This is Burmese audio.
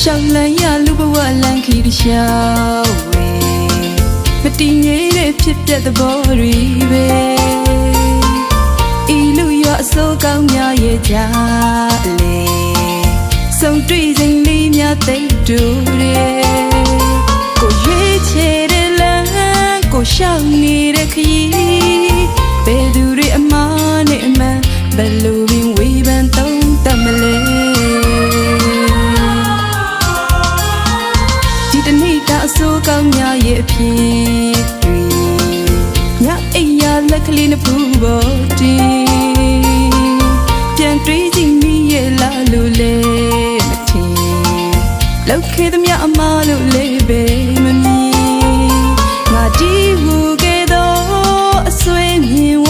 ရှောက်လန်းရလူဘဝလန်းခီတစ်လျှောက်ဝေမတည်ငြိမ်တဲ့ဖြစ်ပျက်သဘောတွေပဲဤလူရောအစိုးကောင်းများရဲ့ကြလေဆုံတွေ့စဉ်လေးများသိတူတယ်ကိုရွေးချယ်တဲ့လမ်းကိုရှောက်နေတဲ့ခရီးဘယ်သူတွေအမှားနဲ့အမှန်ဘယ်လိုပင်ဝေဖန်သုံးသပ်မလဲဒီတနေ့ကအစိုးကောင်းများရဲ့အဖြစ်တွေညအိမ်ရလက်ကလေးနှစ်ဖူးပေါ်တင်ပြန်တွေးကြည့်မိရဲ့လားလို့လဲမထင်လောက်ခဲ့သမျှအမှားလို့လဲပဲမမြင်ငါဒီဟူခဲ့သောအဆွေမြင်ဝ